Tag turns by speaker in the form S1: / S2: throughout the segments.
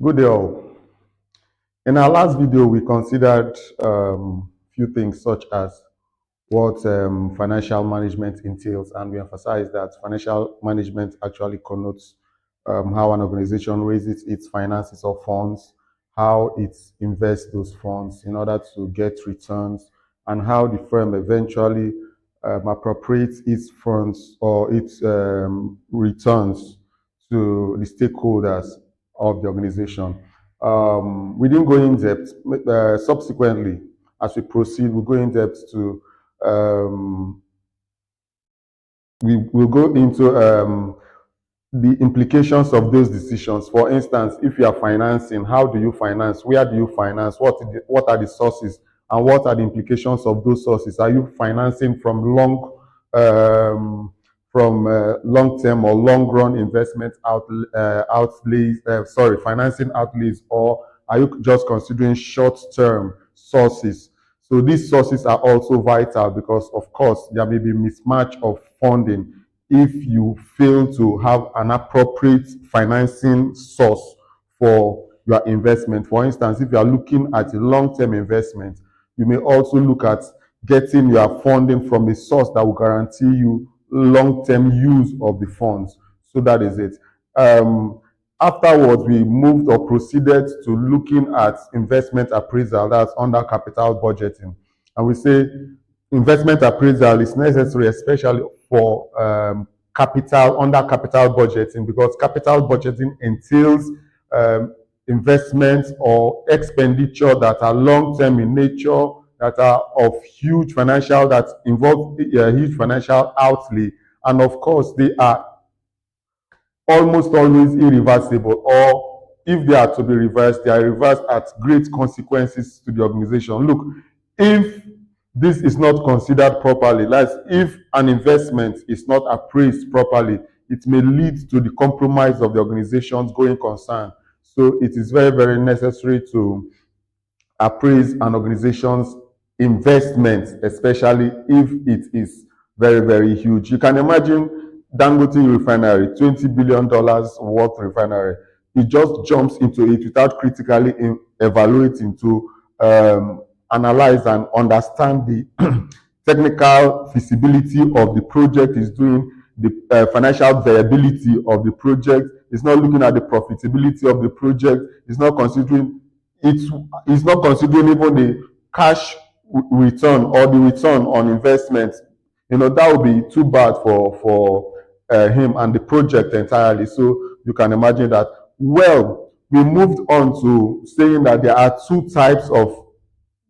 S1: Good day all. In our last video, we considered few things such as what financial management entails, and we emphasized that financial management actually connotes how an organization raises its finances or funds, how it invests those funds in order to get returns, and how the firm eventually appropriates its funds or its returns to the stakeholders of the organization. We didn't go in depth. Subsequently, as we proceed, we'll go in depth to we will go into the implications of those decisions. For instance, if you are financing, how do you finance? Where do you finance? What are the sources? And what are the implications of those sources? Are you financing from long-term or long-run investment financing outlays, or are you just considering short-term sources? So these sources are also vital because, of course, there may be mismatch of funding if you fail to have an appropriate financing source for your investment. For instance, if you are looking at a long-term investment, you may also look at getting your funding from a source that will guarantee you long-term use of the funds. So that is it. Afterwards, we moved or proceeded to looking at investment appraisal, that's under capital budgeting. And we say investment appraisal is necessary, especially for under capital budgeting, because capital budgeting entails investments or expenditure that are long-term in nature, that are of that involve a huge financial outlay, and of course they are almost always irreversible, or if they are to be reversed, they are reversed at great consequences to the organization. Look, if this is not considered properly, like if an investment is not appraised properly, it may lead to the compromise of the organization's going concern. So it is very, very necessary to appraise an organization's investment, especially if it is very, very huge. You can imagine Dangote refinery, $20 billion worth refinery. It just jumps into it without critically evaluating to analyze and understand the technical feasibility of the project is doing, the financial viability of the project. It's not looking at the profitability of the project. It's not considering even the cash return or the return on investment. That would be too bad for him and the project entirely. So you can imagine that. Well, we moved on to saying that there are two types of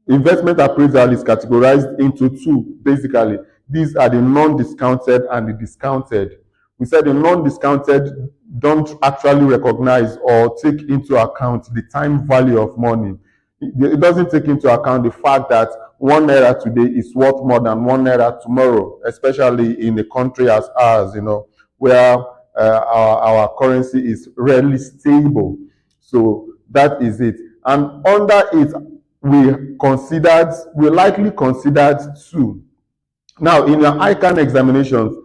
S1: investment appraisal. Is categorized into two, basically. These are the non-discounted and the discounted. We said the non-discounted don't actually recognize or take into account the time value of money. It doesn't take into account the fact that 1 naira today is worth more than 1 naira tomorrow, especially in a country as ours, where our currency is rarely stable. So that is it. And under it, we likely considered two. Now, in your ICANN examinations,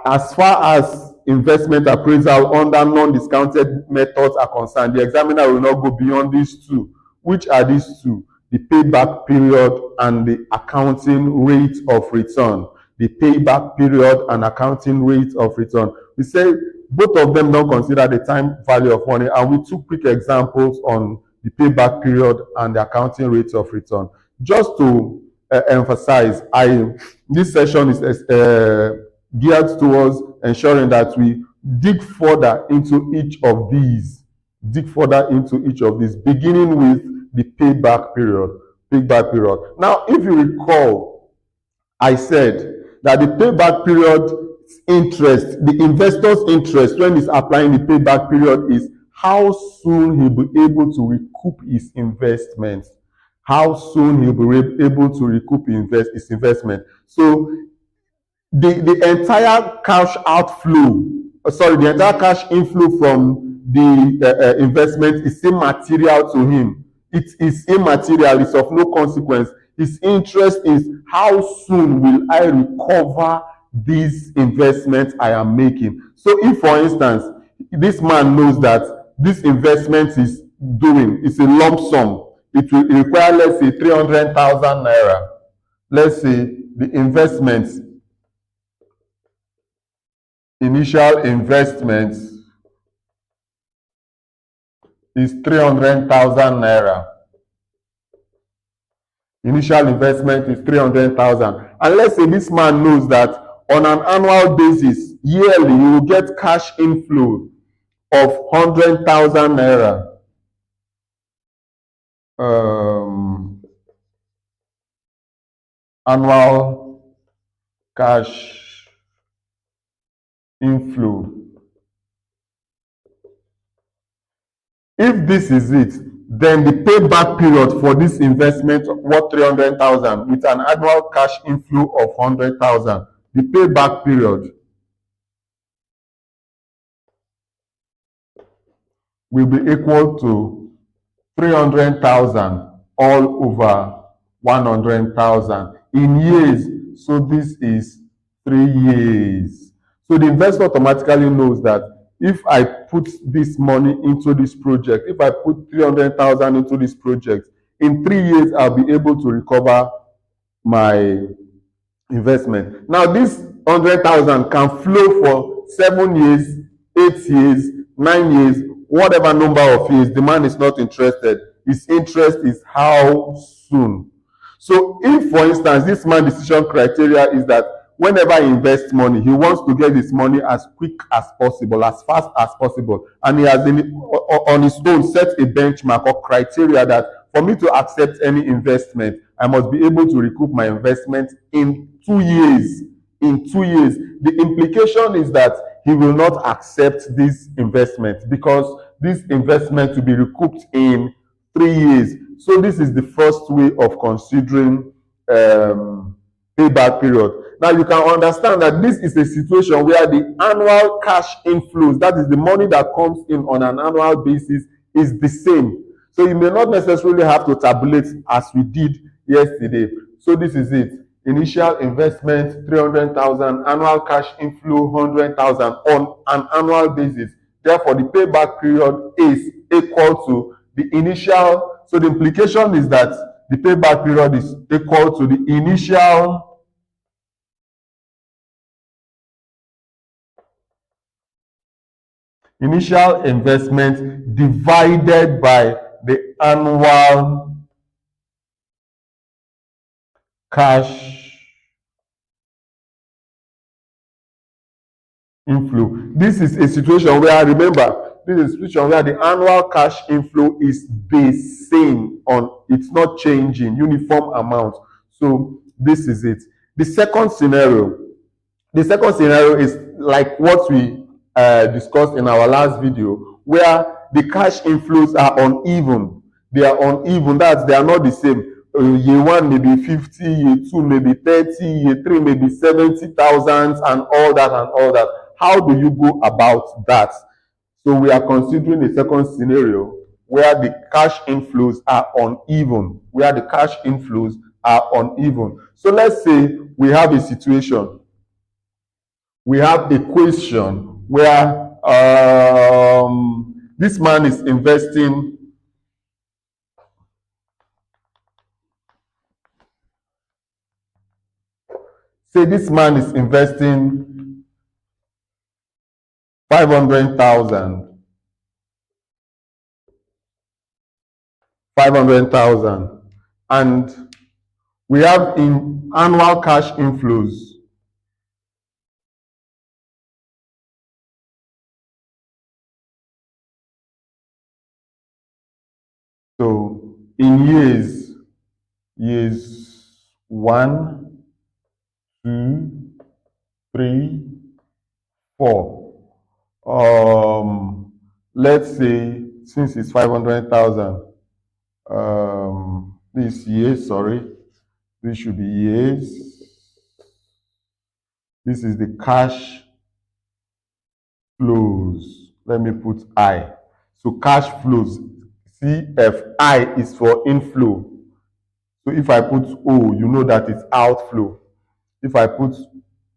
S1: as far as investment appraisal under non-discounted methods are concerned, the examiner will not go beyond these two. Which are these two? The payback period and the accounting rate of return. The payback period and accounting rate of return. We say both of them don't consider the time value of money, and we took quick examples on the payback period and the accounting rate of return. Just to emphasize, this session is geared towards ensuring that we dig further into each of these, beginning with the payback period. Now, if you recall, I said that the payback period interest, the investor's interest when he's applying the payback period, is how soon he'll be able to recoup his investment. His investment. So the entire cash inflow from the investment is immaterial to him. It is immaterial. It's of no consequence. His interest is how soon will I recover this investment I am making. So if, for instance, this man knows that this investment is doing is a lump sum. It will require, let's say, 300,000 naira. Let's say the investment, initial investment is 300,000 naira. Initial investment is 300,000. And let's say this man knows that on an annual basis, yearly, you will get cash inflow of 100,000 naira. Annual cash inflow. If this is it, then the payback period for this investment worth 300,000 with an annual cash inflow of 100,000, the payback period will be equal to 300,000 all over 100,000 in years. So this is 3 years. So the investor automatically knows that if I put this money into this project, if I put 300,000 into this project, in 3 years I'll be able to recover my investment. Now this 100,000 can flow for 7 years, 8 years, 9 years, whatever number of years. The man is not interested. His interest is how soon. So if, for instance, this man's decision criteria is that whenever he invests money, he wants to get his money as quick as possible, as fast as possible, and he has on his own set a benchmark or criteria that for me to accept any investment, I must be able to recoup my investment in 2 years. In 2 years. The implication is that he will not accept this investment because this investment will be recouped in 3 years. So this is the first way of considering payback period. Now you can understand that this is a situation where the annual cash inflows, that is the money that comes in on an annual basis, is the same. So you may not necessarily have to tabulate as we did yesterday. So this is it. Initial investment 300,000, annual cash inflow 100,000 on an annual basis. Therefore, the payback period is equal to the initial. So the implication is that the payback period is equal to the initial investment divided by the annual cash inflow. This is a situation where, remember, this is a situation where the annual cash inflow is the same, it's not changing, uniform amount. So this is it. The second scenario is like what we discussed in our last video, where the cash inflows are uneven. They are uneven. They are not the same. Year 1 may be 50, year 2 may be 30, year 3 may be 70,000, and all that. How do you go about that? So we are considering a second scenario where the cash inflows are uneven. So let's say we have a situation, we have a question where this man is investing this man is investing 500,000 and we have in annual cash inflows so in years 1, 2, 3, 4. Let's say since it's 500,000, this years, sorry, this should be years. This is the cash flows. Let me put I. So cash flows, CFI is for inflow. So if I put O, you know that it's outflow. If I put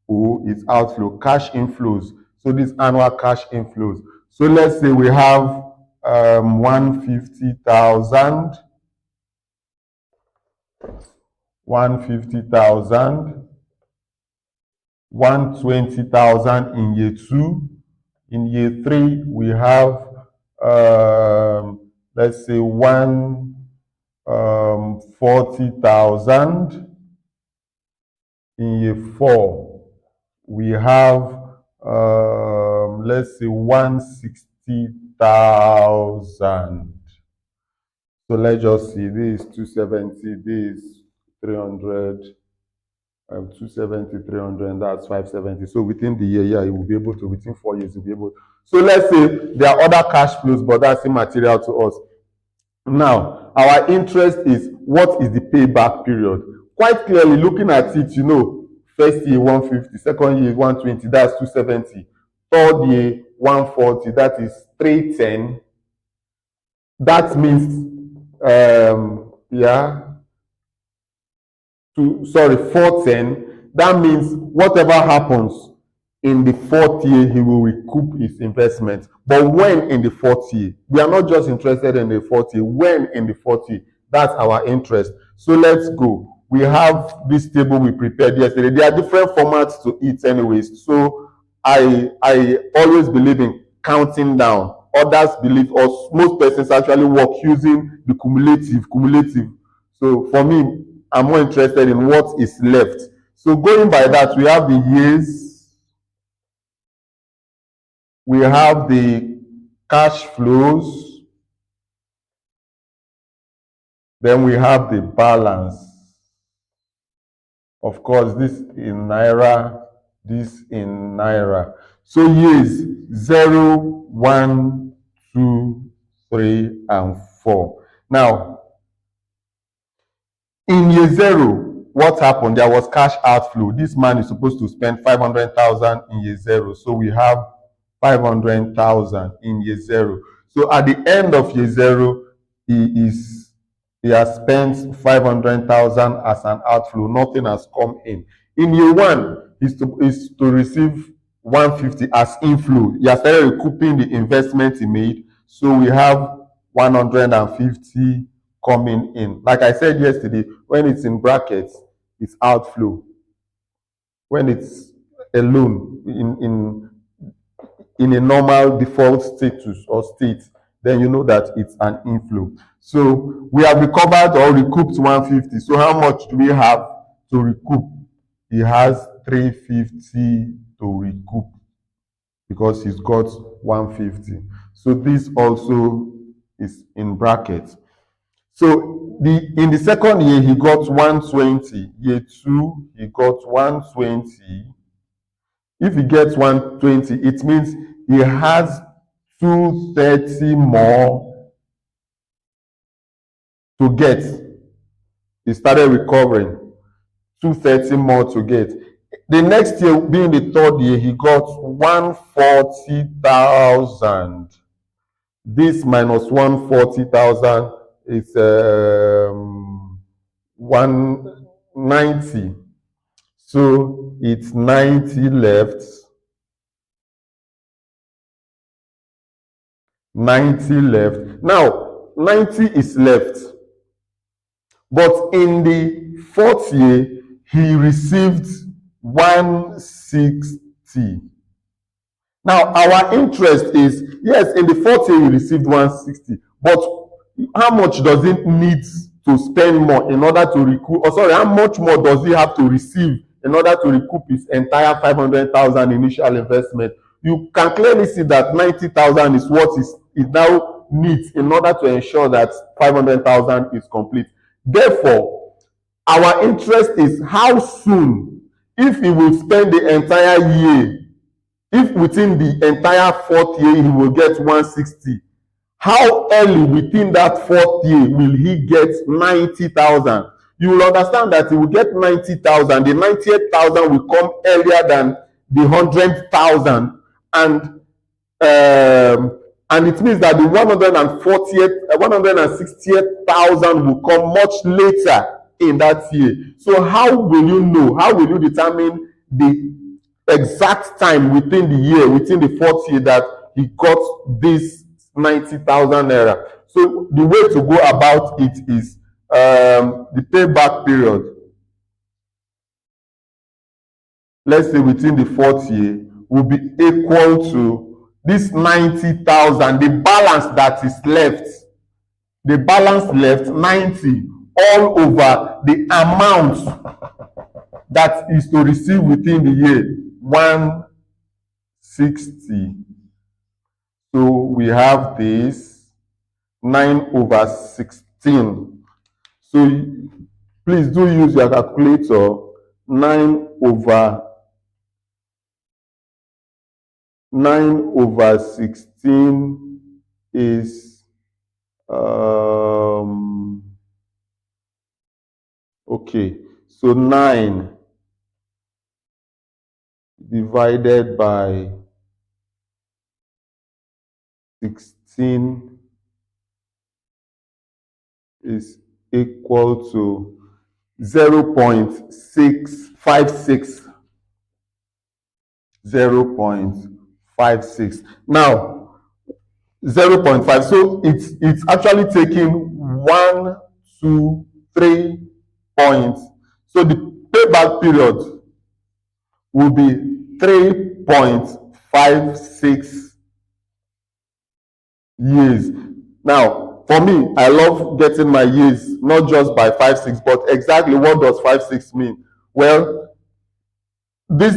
S1: O, it's outflow. Cash inflows. So these annual cash inflows. So let's say we have 150,000, 150,000, 120,000 in year 2. In year 3, we have, let's say, 40,000. In year 4, we have, let's say, 160,000. So let's just see, this is 270, this is 300, 270, 300, and that's 570. So within the year, yeah, you will be able to, within 4 years, you'll be able to. So let's say there are other cash flows, but that's immaterial to us. Now, our interest is, what is the payback period? Quite clearly, looking at it, you know, first year 150, second year 120, that's 270. Third year 140, that is 310. That means, yeah, 410. That means whatever happens in the 4th year, he will recoup his investment. But when in the 4th year? We are not just interested in the 4th year. When in the 4th year? That's our interest. So let's go. We have this table we prepared yesterday. There are different formats to it anyways. So I always believe in counting down. Others believe, or most persons actually work using the cumulative. So for me, I'm more interested in what is left. So going by that, we have the years, we have the cash flows, then we have the balance. Of course, this in Naira, this in Naira. So years 0, 1, 2, 3, and 4. Now, in year 0, what happened? There was cash outflow. This man is supposed to spend 500,000 in year 0. So we have 500,000 in year 0. So at the end of year 0, he has spent 500,000 as an outflow. Nothing has come in. In year 1, is to receive 150 as inflow. He has started recouping the investment he made. So we have 150 coming in. Like I said yesterday, when it's in brackets, it's outflow. When it's a loan in a normal default status or state, then you know that it's an inflow. So we have recovered or recouped 150. So how much do we have to recoup? He has 350 to recoup because he's got 150. So this also is in brackets. So in the second year, he got 120. Year 2, he got 120. If he gets 120, it means he has 230 more to get. He started recovering. 230 more to get. The next year, being the 3rd year, he got 140,000. This minus 140,000 is 190. So it's 90 left. 90 left. Now, 90 is left. But in the 4th year, he received 160. Now, our interest is, yes, in the 4th year, he received 160. But how much does it need to spend more in order to recoup? Or sorry, how much more does he have to receive in order to recoup his entire 500,000 initial investment? You can clearly see that 90,000 is what it now needs in order to ensure that 500,000 is complete. Therefore, our interest is how soon, if he will spend the entire year, if within the entire 4th year he will get 160, how early within that 4th year will he get 90,000? You will understand that he will get 90,000. The 98,000 will come earlier than the 100,000, and it means that the 160,000 will come much later in that year. So how will you know? How will you determine the exact time within the year, within the 4th year, that he got this 90,000 naira. So the way to go about it is the payback period, let's say within the 4th year, will be equal to this 90,000, the balance that is left, the balance left 90 all over the amount that is to receive within the year 160. So we have this 9/16. So please do use your calculator. 9/16 is okay. So 9 divided by 16 is equal to 0.656. 0.56. Now 0.5, so it's actually taking 1, 2, 3 points. So the payback period will be 3.56 years. Now, for me, I love getting my years not just by 5, 6, but exactly what does 5, 6 mean? Well, this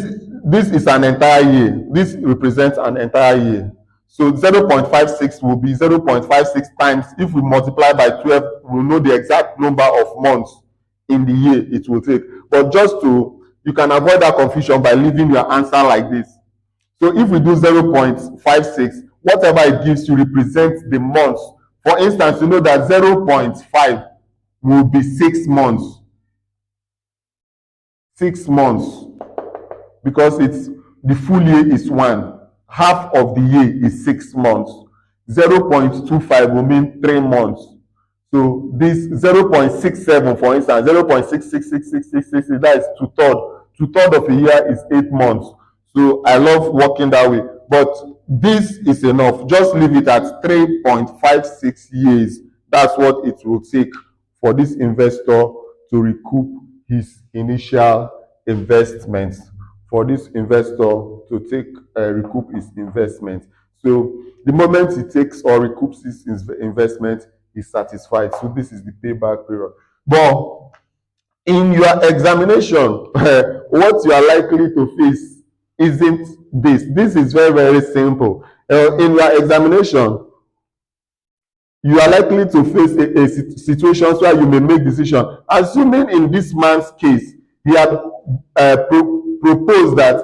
S1: is an entire year. This represents an entire year. So 0.56 will be 0.56 times. If we multiply by 12, we'll know the exact number of months in the year it will take. But just to, you can avoid that confusion by leaving your answer like this. So if we do 0.56, whatever it gives you represents the months. For instance, you know that 0.5 will be 6 months. 6 months. Because it's the full year is 1. Half of the year is 6 months. 0.25 will mean 3 months. So this 0.67, for instance, 0.666666, that is 2/3. 2/3 of a year is 8 months. So I love working that way. But this is enough. Just leave it at 3.56 years. That's what it will take for this investor to recoup his initial investment. For this investor to recoup his investment. So the moment he takes or recoups his investment, is satisfied. So this is the payback period. But in your examination, what you are likely to face isn't this. This is very, very simple. In your examination, you are likely to face a situations where you may make decision. Assuming in this man's case, he had proposed that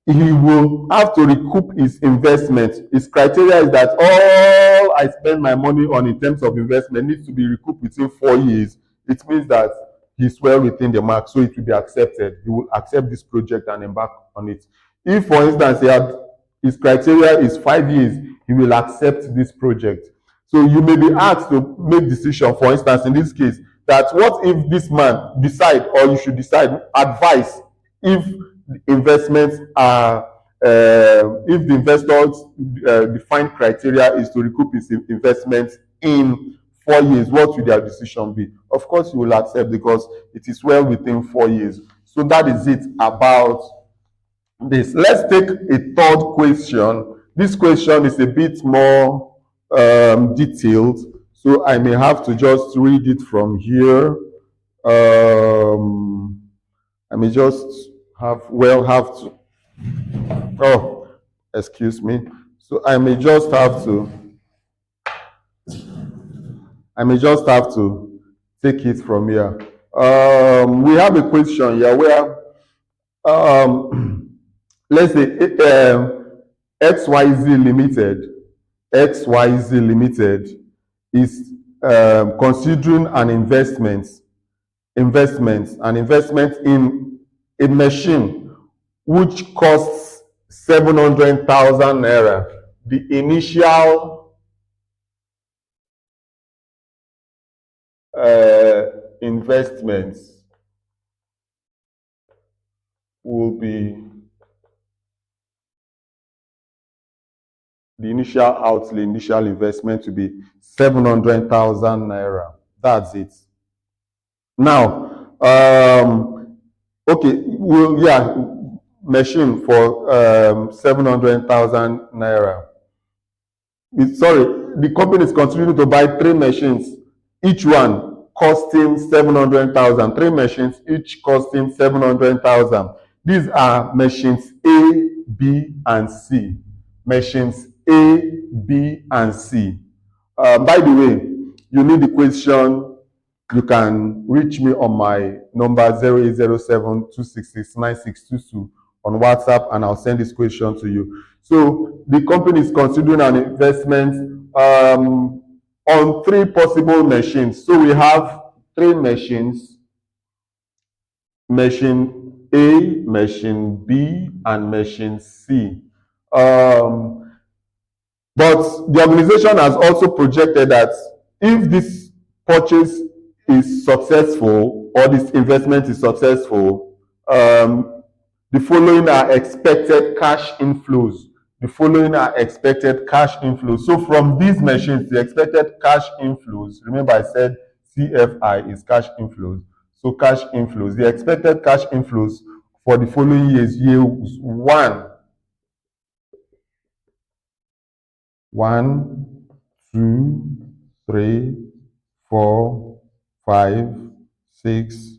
S1: he will have to recoup his investment. His criteria is that all I spend my money on in terms of investment needs to be recouped within 4 years. It means that he's well within the mark, so it will be accepted. He will accept this project and embark on it. If, for instance, his criteria is 5 years, he will accept this project. So you may be asked to make decision, for instance, in this case, that what if this man decide, or you should decide, advise, if investments are if the investor's defined criteria is to recoup his investment in 4 years, what will their decision be? Of course you will accept, because it is well within 4 years. So that is it about this. Let's take a third question. This question is a bit more detailed, so I may have to just read it from here. I may just have to, oh, excuse me. So I may just have to take it from here. We have a question here where let's say XYZ Limited is considering an investment in a machine which costs 700,000 naira. The initial investments will be the initial outlay, initial investment to be 700,000 naira. That's it. Now, okay, well, yeah, machine for 700,000 naira. Sorry, the company is continuing to buy three machines, each one costing 700,000. Three machines, each costing 700,000. These are machines A, B, and C. Machines A, B, and C. By the way, you need the question, you can reach me on my number 0807-266-9622 on WhatsApp, and I'll send this question to you. So the company is considering an investment on three possible machines. So we have three machines: machine A, machine B, and machine C. But the organization has also projected that if this purchase is successful or this investment is successful, the following are expected cash inflows. The following are expected cash inflows. So from these machines, the expected cash inflows, remember I said CFI is cash inflows. So cash inflows, the expected cash inflows for the following years yields one, two, three, four, five, six,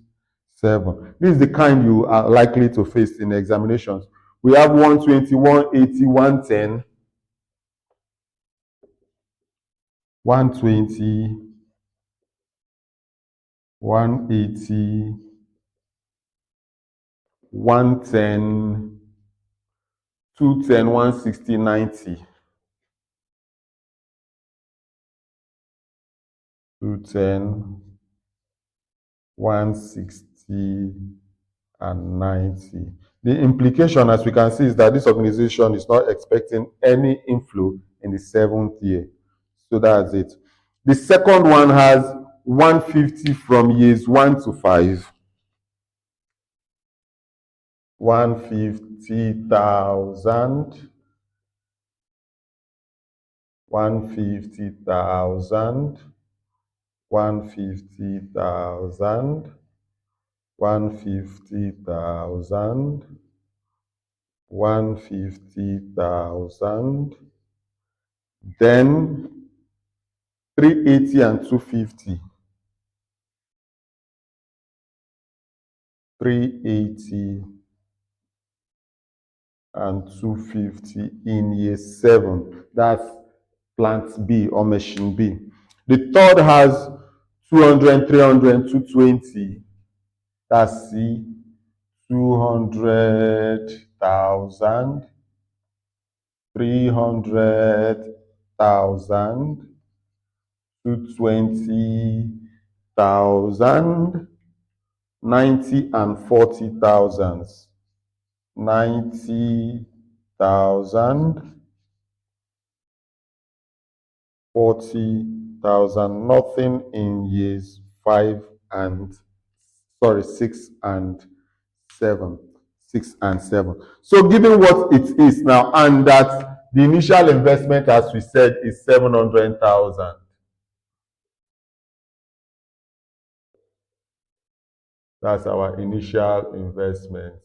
S1: seven. This is the kind you are likely to face in examinations. We have 120, 180, 110, 120, 180, 110, 210, 160, 90. 210, 160, and 90. The implication, as we can see, is that this organization is not expecting any inflow in the seventh year. So that's it. The second one has 150 from years 1 to 5. 150,000. 150,000. 150,000. 150,000. 150,000. Then 380 and 250. 380 and 250 in year 7. That's plant B or machine B. The third has 200, 300, 220. That's C. 200,000, 300,000, 220,000, 90 and 40,000. 90,000, 40,000. Nothing in years 6 and 7. 6 and 7. So given what it is now, and that the initial investment, as we said, is 700,000. That's our initial investment.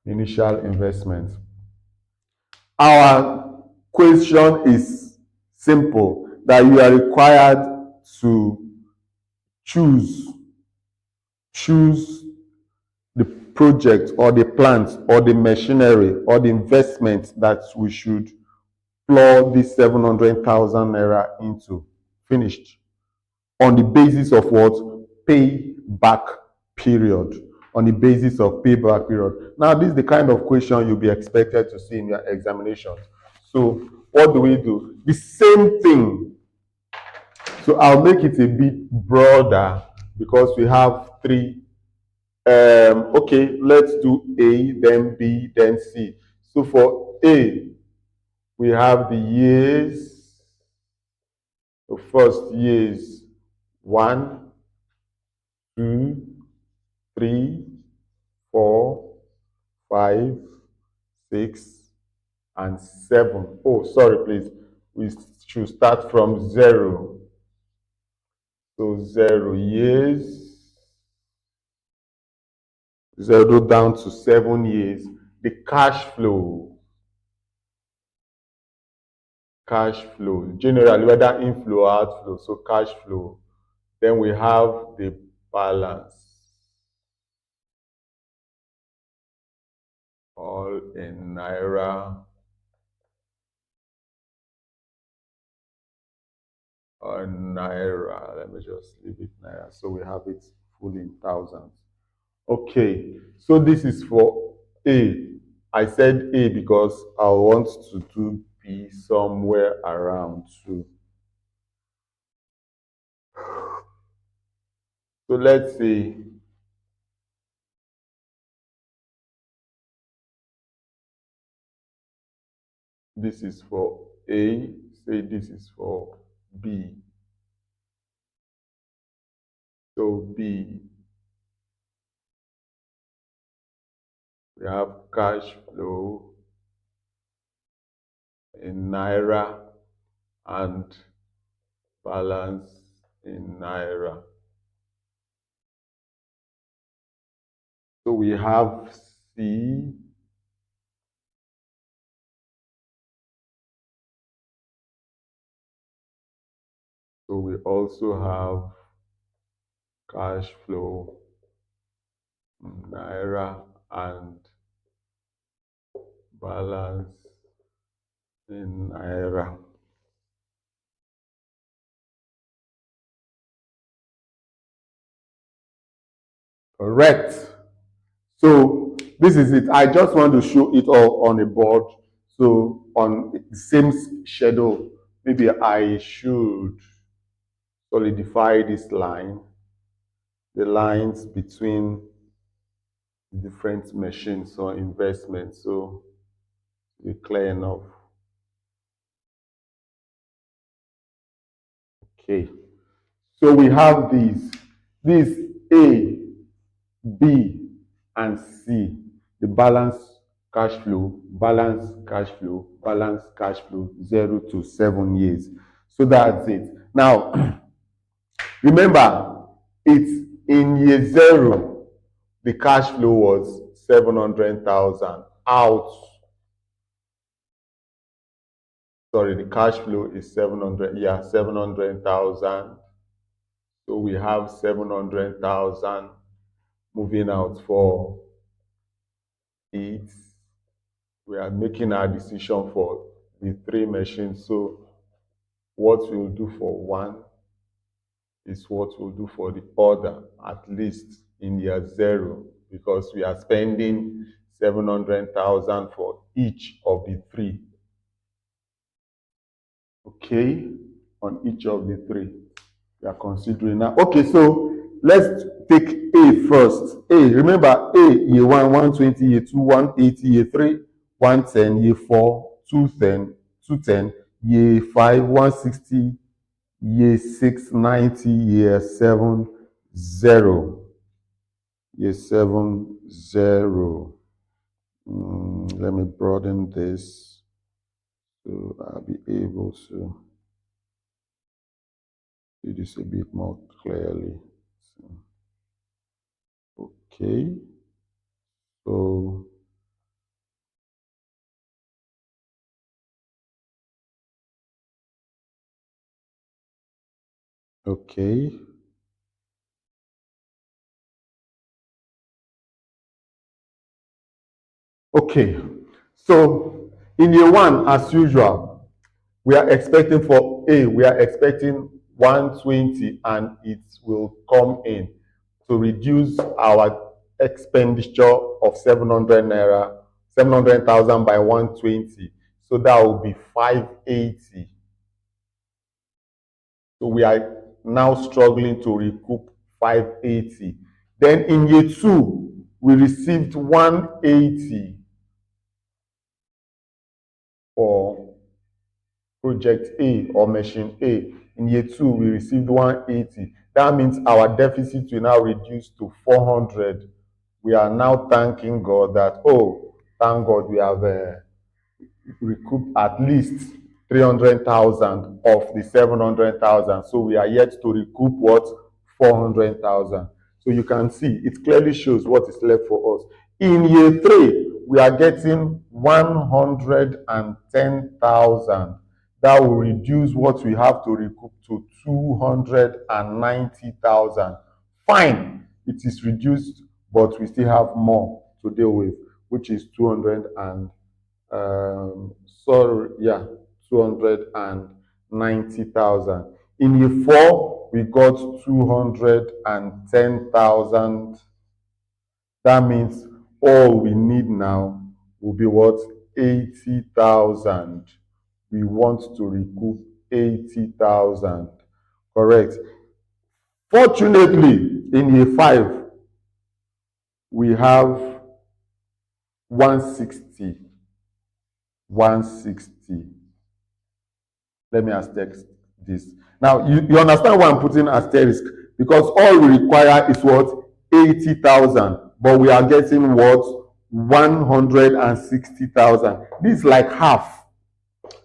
S1: Initial investment. Our question is simple, that you are required to choose the project or the plant or the machinery or the investment that we should plow this 700,000 naira into. Finished. On the basis of what? Payback period. On the basis of payback period. Now, this is the kind of question you'll be expected to see in your examinations. So, what do we do? The same thing. So, I'll make it a bit broader because we have three. Okay, let's do A, then B, then C. So, for A, we have the years. The first years 1, 2, 3, 4, 5, 6, and 7. Oh, sorry, please. We should start from 0. So 0 years, 0 down to 7 years. The cash flow, generally whether inflow or outflow, so cash flow. Then we have the balance, all in naira or naira. Let me just leave it naira so we have it full in thousands. Okay, so this is for A. I said A because I want to do B somewhere around 2. So let's say this is for A, say this is for B. So B, we have cash flow in naira and balance in naira. So we have C, so we also have cash flow in naira and balance in naira. Correct. So this is it. I just want to show it all on a board. So on the same schedule, maybe I should solidify this line, the lines between different machines or investments. So be clear enough. Okay. So we have these A, B, and C. The balance cash flow, balance cash flow, balance cash flow, 0 to 7 years. So that's it. Now, remember, it's in year 0, the cash flow was 700,000 out. Sorry, the cash flow is 700, yeah, 700,000. So we have 700,000 moving out for it. We are making our decision for the 3 machines. So what we'll do for one is what we'll do for the other, at least in year 0, because we are spending 700,000 for each of the 3. Okay, on each of the 3 we are considering now. Okay, so let's take A first. A, remember A, year 1, 120, year 2, 180, year 3, 110, year 4, 210, 210, year 5, 160, year 6, 90, year 7, 0. Year 7, 0. Let me broaden this so I'll be able to see this a bit more clearly. Okay, so okay, okay. So in year 1, as usual, we are expecting for A, we are expecting 120, and it will come in to reduce our expenditure of 700 naira, 700,000 by 120. So that will be 580. So we are now struggling to recoup 580. Then in year 2, we received 180 for project A or machine A. In year 2, we received 180. That means our deficit will now reduce to 400. we are now thanking God that, oh, thank God we have recouped at least 300,000 of the 700,000. So we are yet to recoup what? 400,000. So you can see it clearly shows what is left for us. In year 3, we are getting 110,000. That will reduce what we have to recoup to 290,000. Fine, it is reduced, but we still have more to deal with, which is 290,000. In year 4, we got 210,000. That means all we need now will be what? 80,000. We want to recoup 80,000. Correct. Fortunately, in year 5, we have 160. 160. Let me asterisk this. Now, you understand why I'm putting asterisk? Because all we require is what? 80,000. But we are getting what? 160,000. This is like half.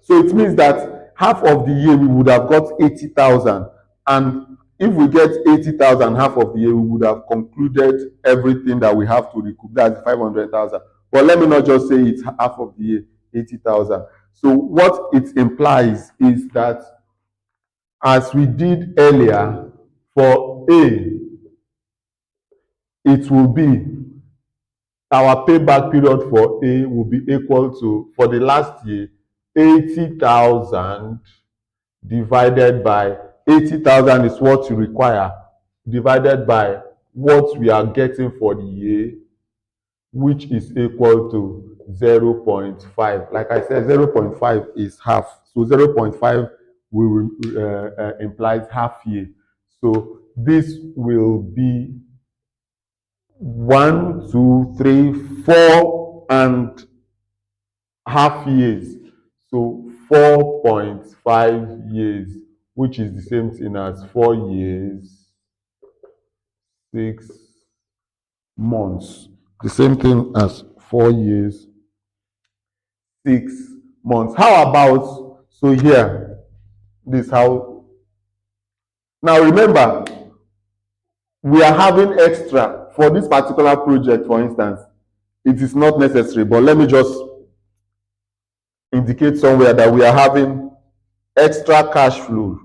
S1: So it means that half of the year we would have got 80,000. And if we get 80,000 half of the year, we would have concluded everything that we have to recoup. That's 500,000. But let me not just say it's half of the year, 80,000. So what it implies is that, as we did earlier, for A, it will be, our payback period for A will be equal to, for the last year, 80,000 divided by 80,000 is what you require, divided by what we are getting for the year, which is equal to 0.5. Like I said, 0.5 is half. So 0.5 will implies half year. So this will be 1, 2, 3, 4 and half years. So 4.5 years, which is the same thing as 4 years, 6 months. The same thing as 4 years, 6 months. How about, so here, this how, now remember, we are having extra for this particular project, for instance. It is not necessary, but let me just indicate somewhere that we are having extra cash flow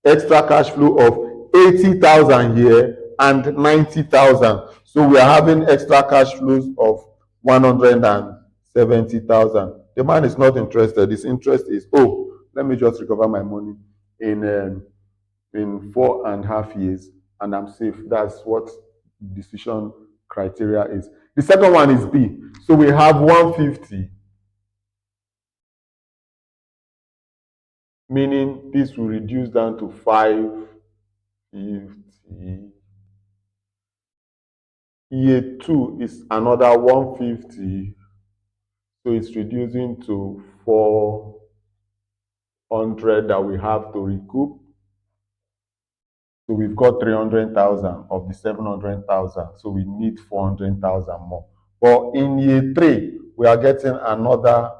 S1: of 80,000 here and 90,000. So we are having extra cash flows of 170,000. The man is not interested. His interest is, oh, let me just recover my money in 4.5 years and I'm safe. That's what decision criteria is. The second one is B. So we have 150, meaning this will reduce down to 550. Year 2 is another 150, so it's reducing to 400 that we have to recoup. So we've got 300,000 of the 700,000, so we need 400,000 more. But in year 3, we are getting another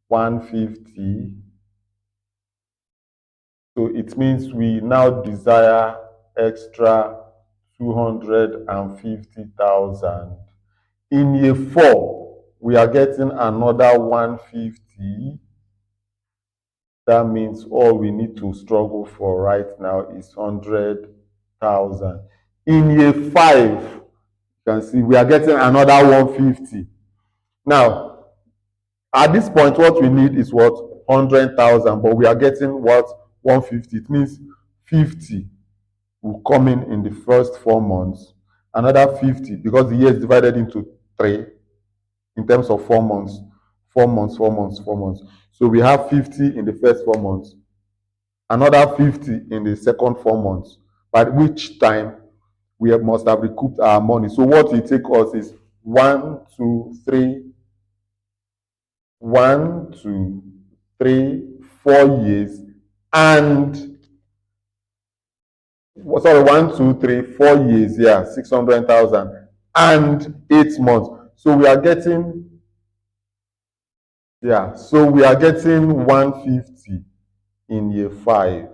S1: 150. So it means we now desire extra 250,000. In year 4, we are getting another 150. That means all we need to struggle for right now is 100,000. In year 5, you can see we are getting another 150. Now, at this point, what we need is what? 100,000, but we are getting what? 150. It means 50 will come in the first 4 months. Another 50, because the year is divided into 3 in terms of 4 months. 4 months, 4 months, 4 months. So we have 50 in the first 4 months. Another 50 in the second 4 months. By which time we must have recouped our money. So what will take us is 1, 2, 3, 1, 2, 3, 4 years and sorry, 1, 2, 3, 4 years, yeah, 600,000 and 8 months. So we are getting, yeah, so we are getting 150 in year five,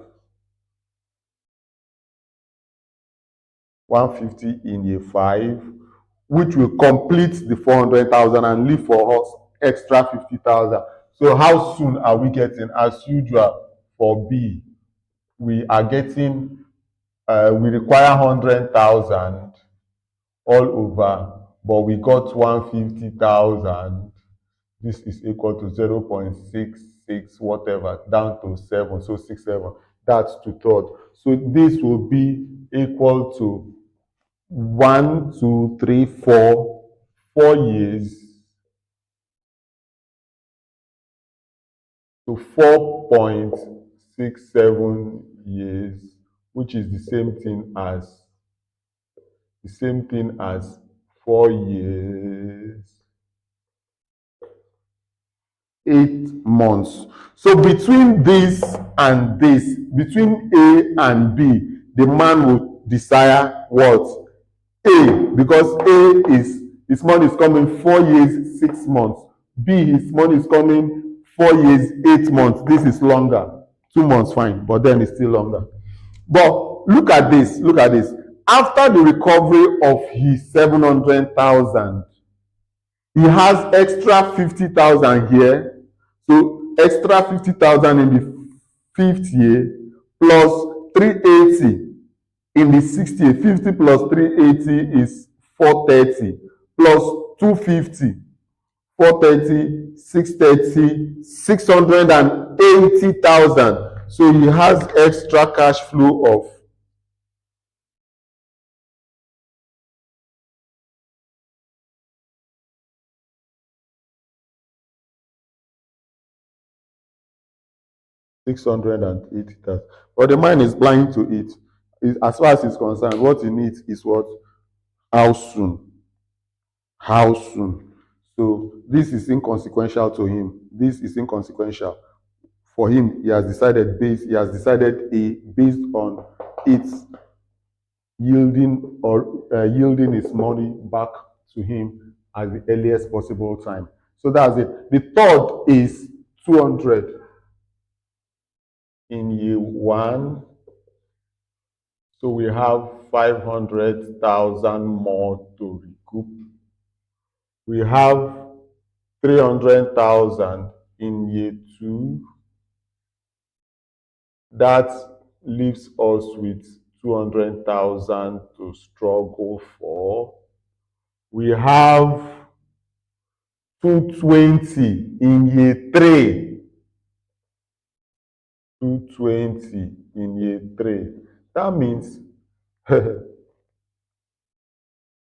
S1: 150 in year five, which will complete the 400,000 and leave for us extra 50,000. So how soon are we getting? As usual for B, we are getting, we require 100,000 all over, but we got 150,000. This is equal to 0.66 whatever down to 7, so 6, 7. That's two third. So this will be equal to 1, 2, 3, 4 years. So 4.67 years, which is the same thing as 4 years, 8 months. So between this and this, between A and B, the man will desire what? A, because A is his money is coming 4 years, 6 months. B, his money is coming 4 years, 8 months. This is longer. 2 months, fine, but then it's still longer. But look at this, look at this. After the recovery of his 700,000, he has extra 50,000 here. So extra 50,000 in the fifth year plus 380 in the sixth year. 50 plus 380 is 430 plus 250, 430, 630, 680,000. So he has extra cash flow of 680,000. But the mind is blind to it. As far as he's concerned, what he needs is what? How soon? How soon? So this is inconsequential to him. This is inconsequential. For him, he has decided A based on its yielding his money back to him at the earliest possible time. So that's it. The third is 200 in year one. So we have 500,000 more to recoup. We have 300,000 in year two. That leaves us with 200,000 to struggle for. We have 220 in year three. 220 in year three. That means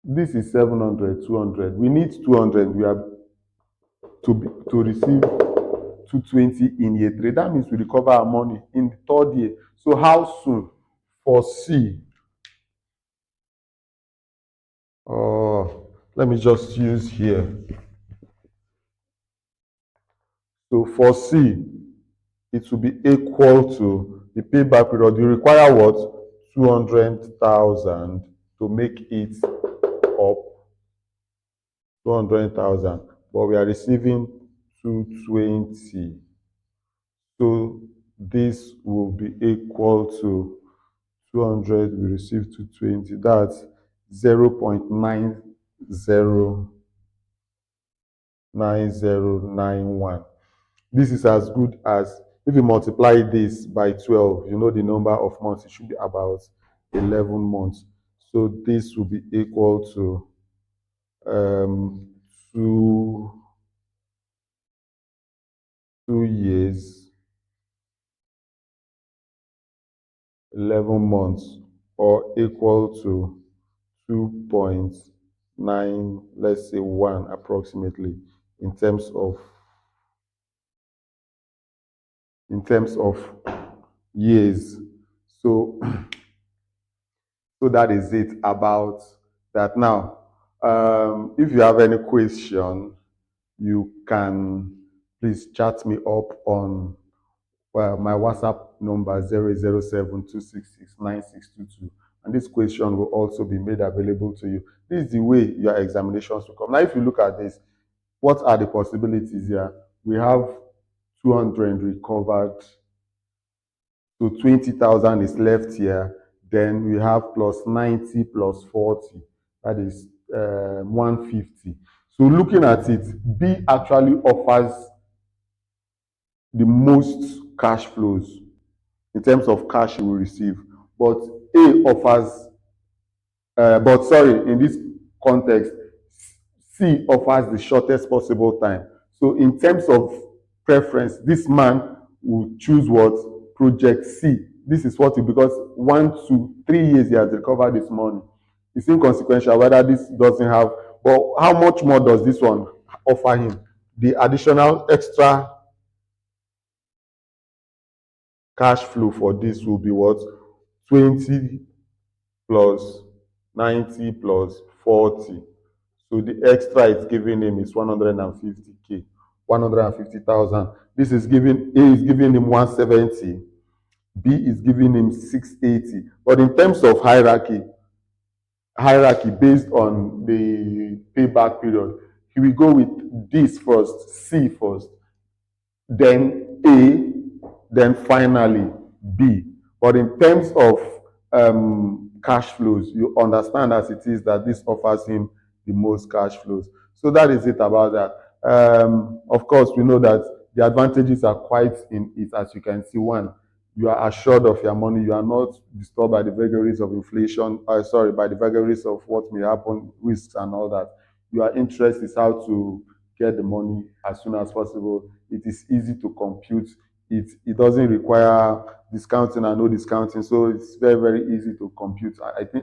S1: this is 700, 200. We need 200. We have to receive 220 in year three. That means we recover our money in the third year. So how soon? For C, let me just use here. So for C, it will be equal to the payback period. You require what? 200,000 to make it up. 200,000, but we are receiving 220. So this will be equal to 200, we receive 220. That's 0.909091. This is as good as, if you multiply this by 12, you know the number of months, it should be about 11 months. So this will be equal to um, 2 years, 11 months, or equal to 2.9, let's say 1 approximately, in terms of years. So so that is it about that. Now, if you have any question, you can please chat me up on Well, my WhatsApp number 00726696622. And this question will also be made available to you. This is the way your examinations will come. Now, if you look at this, what are the possibilities here? We have 200 recovered, so 20,000 is left here. Then we have plus 90 plus 40, that is 150. So looking at it, B actually offers the most cash flows in terms of cash you will receive, but A offers, but sorry, in this context, C offers the shortest possible time. So in terms of preference, this man will choose what? Project C. This is what he, because 1 to 3 years he has recovered this money. It's inconsequential whether this doesn't have, but how much more does this one offer him? The additional extra cash flow for this will be what? 20 plus 90 plus 40. So the extra it's giving him is 150K, 150,000. This is giving, A is giving him 170, B is giving him 680. But in terms of hierarchy based on the payback period, he will go with this first, C first, then A, then finally B. But in terms of cash flows, you understand as it is that this offers him the most cash flows. So that is it about that. Of course, we know that the advantages are quite in it, as you can see. One, you are assured of your money. You are not disturbed by the vagaries of inflation. Sorry, by the vagaries of what may happen, risks and all that. Your interest is how to get the money as soon as possible. It is easy to compute. It doesn't require discounting and no discounting, so it's very easy to compute.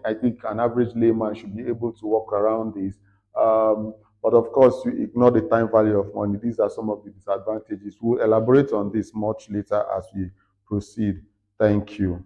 S1: I think an average layman should be able to work around this. But of course, you ignore the time value of money. These are some of the disadvantages. We'll elaborate on this much later as we proceed. Thank you.